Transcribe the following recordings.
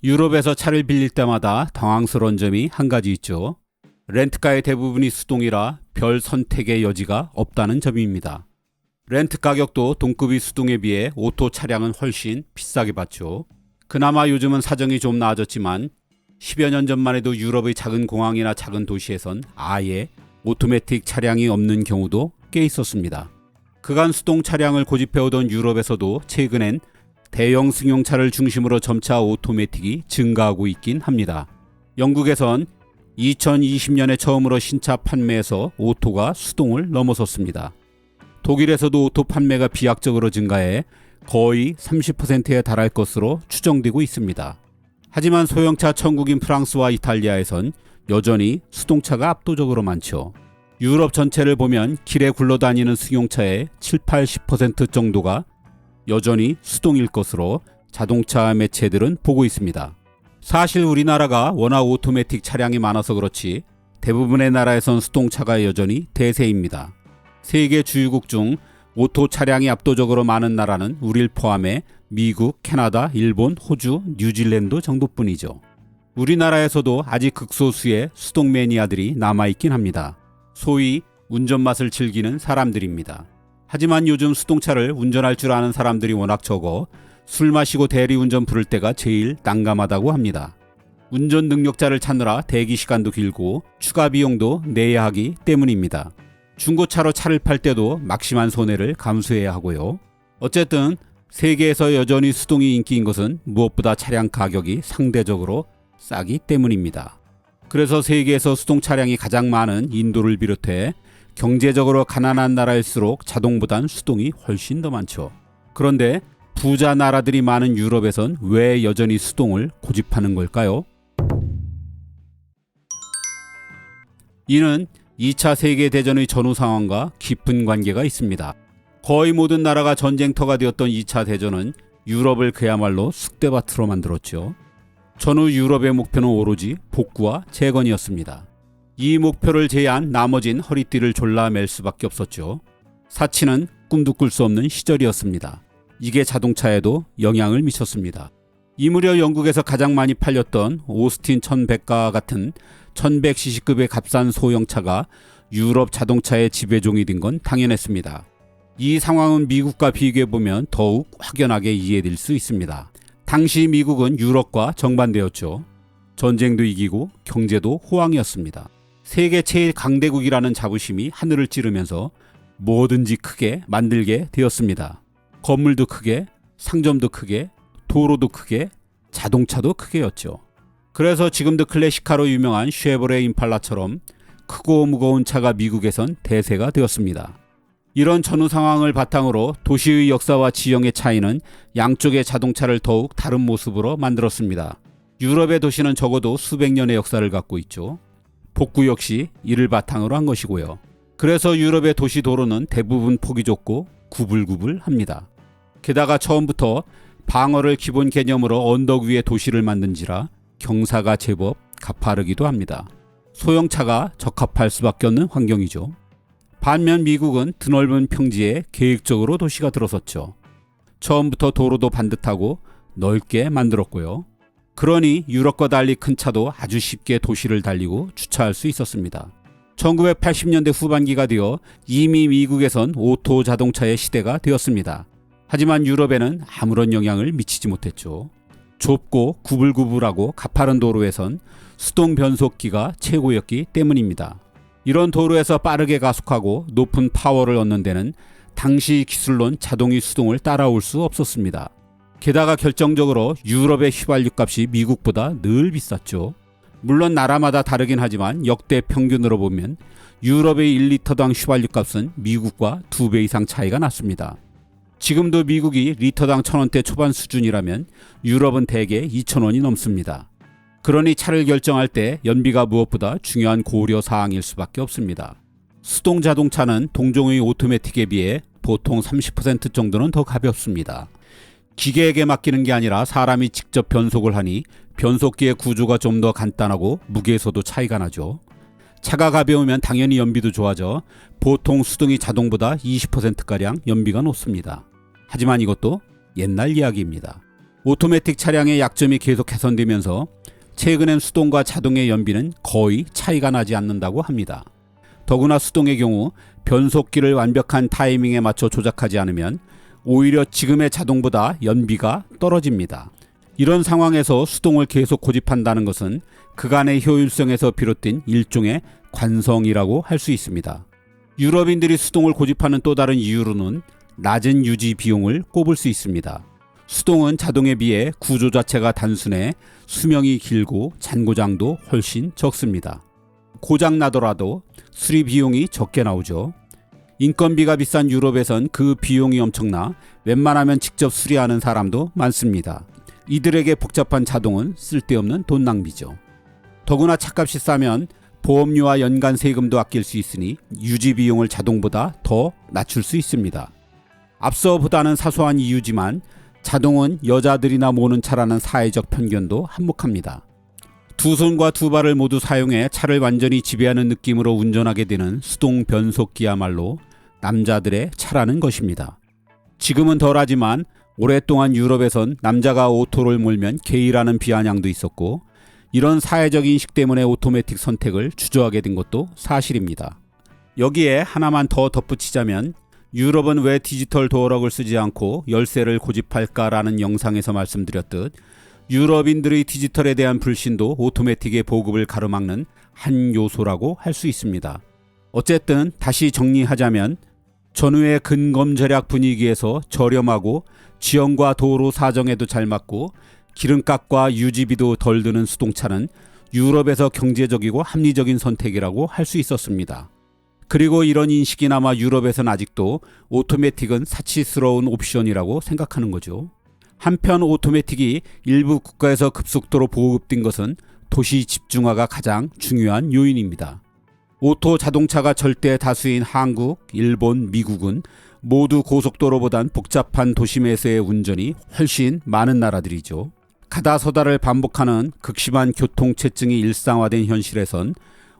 유럽에서 차를 빌릴 때마다 당황스러운 점이 한 가지 있죠. 렌트카의 대부분이 수동이라 별 선택의 여지가 없다는 점입니다. 렌트 가격도 동급이 수동에 비해 오토 차량은 훨씬 비싸게 받죠. 그나마 요즘은 사정이 좀 나아졌지만 10여 년 전만 해도 유럽의 작은 공항이나 작은 도시에선 아예 오토매틱 차량이 없는 경우도 꽤 있었습니다. 그간 수동 차량을 고집해오던 유럽에서도 최근엔 대형 승용차를 중심으로 점차 오토매틱이 증가하고 있긴 합니다. 영국에선 2020년에 처음으로 신차 판매에서 오토가 수동을 넘어섰습니다. 독일에서도 오토 판매가 비약적으로 증가해 거의 30%에 달할 것으로 추정되고 있습니다. 하지만 소형차 천국인 프랑스와 이탈리아에선 여전히 수동차가 압도적으로 많죠. 유럽 전체를 보면 길에 굴러다니는 승용차의 7-80% 정도가 여전히 수동일 것으로 자동차 매체들은 보고 있습니다. 사실 우리나라가 워낙 오토매틱 차량이 많아서 그렇지 대부분의 나라에선 수동차가 여전히 대세입니다. 세계 주유국 중 오토 차량이 압도적으로 많은 나라는 우리를 포함해 미국, 캐나다, 일본, 호주, 뉴질랜드 정도뿐이죠. 우리나라에서도 아직 극소수의 수동 매니아들이 남아있긴 합니다. 소위 운전 맛을 즐기는 사람들입니다. 하지만 요즘 수동차를 운전할 줄 아는 사람들이 워낙 적어 술 마시고 대리운전 부를 때가 제일 난감하다고 합니다. 운전 능력자를 찾느라 대기 시간도 길고 추가 비용도 내야 하기 때문입니다. 중고차로 차를 팔 때도 막심한 손해를 감수해야 하고요. 어쨌든 세계에서 여전히 수동이 인기인 것은 무엇보다 차량 가격이 상대적으로 싸기 때문입니다. 그래서 세계에서 수동 차량이 가장 많은 인도를 비롯해 경제적으로 가난한 나라일수록 자동보단 수동이 훨씬 더 많죠. 그런데 부자 나라들이 많은 유럽에선 왜 여전히 수동을 고집하는 걸까요? 이는 2차 세계대전의 전후 상황과 깊은 관계가 있습니다. 거의 모든 나라가 전쟁터가 되었던 2차 대전은 유럽을 그야말로 쑥대밭으로 만들었죠. 전후 유럽의 목표는 오로지 복구와 재건이었습니다. 이 목표를 제한 나머진 허리띠를 졸라맬 수밖에 없었죠. 사치는 꿈도 꿀 수 없는 시절이었습니다. 이게 자동차에도 영향을 미쳤습니다. 이 무렵 영국에서 가장 많이 팔렸던 오스틴 1100과 같은 1100cc급의 값싼 소형차가 유럽 자동차의 지배종이 된 건 당연했습니다. 이 상황은 미국과 비교해보면 더욱 확연하게 이해될 수 있습니다. 당시 미국은 유럽과 정반대였죠. 전쟁도 이기고 경제도 호황이었습니다. 세계 최일 강대국이라는 자부심이 하늘을 찌르면서 뭐든지 크게 만들게 되었습니다. 건물도 크게, 상점도 크게, 도로도 크게, 자동차도 크게였죠. 그래서 지금도 클래식카로 유명한 쉐보레 임팔라처럼 크고 무거운 차가 미국에선 대세가 되었습니다. 이런 전후 상황을 바탕으로 도시의 역사와 지형의 차이는 양쪽의 자동차를 더욱 다른 모습으로 만들었습니다. 유럽의 도시는 적어도 수백 년의 역사를 갖고 있죠. 복구 역시 이를 바탕으로 한 것이고요. 그래서 유럽의 도시 도로는 대부분 폭이 좁고 구불구불합니다. 게다가 처음부터 방어를 기본 개념으로 언덕 위에 도시를 만든지라 경사가 제법 가파르기도 합니다. 소형차가 적합할 수밖에 없는 환경이죠. 반면 미국은 드넓은 평지에 계획적으로 도시가 들어섰죠. 처음부터 도로도 반듯하고 넓게 만들었고요. 그러니 유럽과 달리 큰 차도 아주 쉽게 도시를 달리고 주차할 수 있었습니다. 1980년대 후반기가 되어 이미 미국에선 오토 자동차의 시대가 되었습니다. 하지만 유럽에는 아무런 영향을 미치지 못했죠. 좁고 구불구불하고 가파른 도로에선 수동 변속기가 최고였기 때문입니다. 이런 도로에서 빠르게 가속하고 높은 파워를 얻는 데는 당시 기술론 자동이 수동을 따라올 수 없었습니다. 게다가 결정적으로 유럽의 휘발유 값이 미국보다 늘 비쌌죠. 물론 나라마다 다르긴 하지만 역대 평균으로 보면 유럽의 1리터당 휘발유 값은 미국과 2배 이상 차이가 났습니다. 지금도 미국이 리터당 1,000원대 초반 수준이라면 유럽은 대개 2,000원이 넘습니다. 그러니 차를 결정할 때 연비가 무엇보다 중요한 고려 사항일 수밖에 없습니다. 수동 자동차는 동종의 오토매틱에 비해 보통 30% 정도는 더 가볍습니다. 기계에게 맡기는 게 아니라 사람이 직접 변속을 하니 변속기의 구조가 좀 더 간단하고 무게에서도 차이가 나죠. 차가 가벼우면 당연히 연비도 좋아져 보통 수동이 자동보다 20%가량 연비가 높습니다. 하지만 이것도 옛날 이야기입니다. 오토매틱 차량의 약점이 계속 개선되면서 최근엔 수동과 자동의 연비는 거의 차이가 나지 않는다고 합니다. 더구나 수동의 경우 변속기를 완벽한 타이밍에 맞춰 조작하지 않으면 오히려 지금의 자동보다 연비가 떨어집니다. 이런 상황에서 수동을 계속 고집한다는 것은 그간의 효율성에서 비롯된 일종의 관성이라고 할 수 있습니다. 유럽인들이 수동을 고집하는 또 다른 이유로는 낮은 유지 비용을 꼽을 수 있습니다. 수동은 자동에 비해 구조 자체가 단순해 수명이 길고 잔고장도 훨씬 적습니다. 고장 나더라도 수리 비용이 적게 나오죠. 인건비가 비싼 유럽에선 그 비용이 엄청나 웬만하면 직접 수리하는 사람도 많습니다. 이들에게 복잡한 자동은 쓸데없는 돈 낭비죠. 더구나 차값이 싸면 보험료와 연간 세금도 아낄 수 있으니 유지 비용을 자동보다 더 낮출 수 있습니다. 앞서보다는 사소한 이유지만 자동은 여자들이나 모는 차라는 사회적 편견도 한몫합니다. 두 손과 두 발을 모두 사용해 차를 완전히 지배하는 느낌으로 운전하게 되는 수동 변속기야말로 남자들의 차라는 것입니다. 지금은 덜하지만 오랫동안 유럽에선 남자가 오토를 몰면 게이라는 비아냥도 있었고 이런 사회적 인식 때문에 오토매틱 선택을 주저하게 된 것도 사실입니다. 여기에 하나만 더 덧붙이자면 유럽은 왜 디지털 도어락을 쓰지 않고 열쇠를 고집할까라는 영상에서 말씀드렸듯 유럽인들의 디지털에 대한 불신도 오토매틱의 보급을 가로막는 한 요소라고 할 수 있습니다. 어쨌든 다시 정리하자면 전후의 근검 절약 분위기에서 저렴하고 지형과 도로 사정에도 잘 맞고 기름값과 유지비도 덜 드는 수동차는 유럽에서 경제적이고 합리적인 선택이라고 할 수 있었습니다. 그리고 이런 인식이나마 유럽에선 아직도 오토매틱은 사치스러운 옵션이라고 생각하는 거죠. 한편 오토매틱이 일부 국가에서 급속도로 보급된 것은 도시 집중화가 가장 중요한 요인입니다. 오토 자동차가 절대 다수인 한국, 일본, 미국은 모두 고속도로보단 복잡한 도심에서의 운전이 훨씬 많은 나라들이죠. 가다서다를 반복하는 극심한 교통체증이 일상화된 현실에선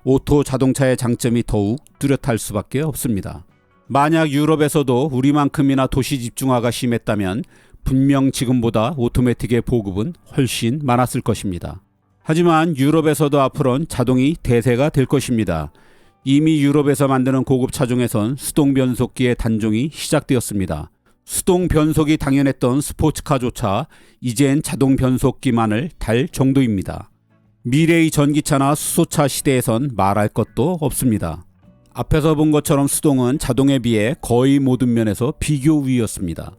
오토 자동차의 장점이 더욱 뚜렷할 수밖에 없습니다. 만약 유럽에서도 우리만큼이나 도시 집중화가 심했다면 분명 지금보다 오토매틱의 보급은 훨씬 많았을 것입니다. 하지만 유럽에서도 앞으로는 자동이 대세가 될 것입니다. 이미 유럽에서 만드는 고급 차종에선 수동 변속기의 단종이 시작되었습니다. 수동 변속이 당연했던 스포츠카조차 이젠 자동 변속기만을 달 정도입니다. 미래의 전기차나 수소차 시대에선 말할 것도 없습니다. 앞에서 본 것처럼 수동은 자동에 비해 거의 모든 면에서 비교 우위였습니다.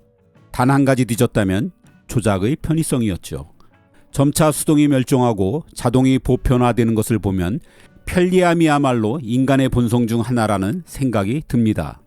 단 한 가지 뒤졌다면 조작의 편의성이었죠. 점차 수동이 멸종하고 자동이 보편화되는 것을 보면 편리함이야말로 인간의 본성 중 하나라는 생각이 듭니다.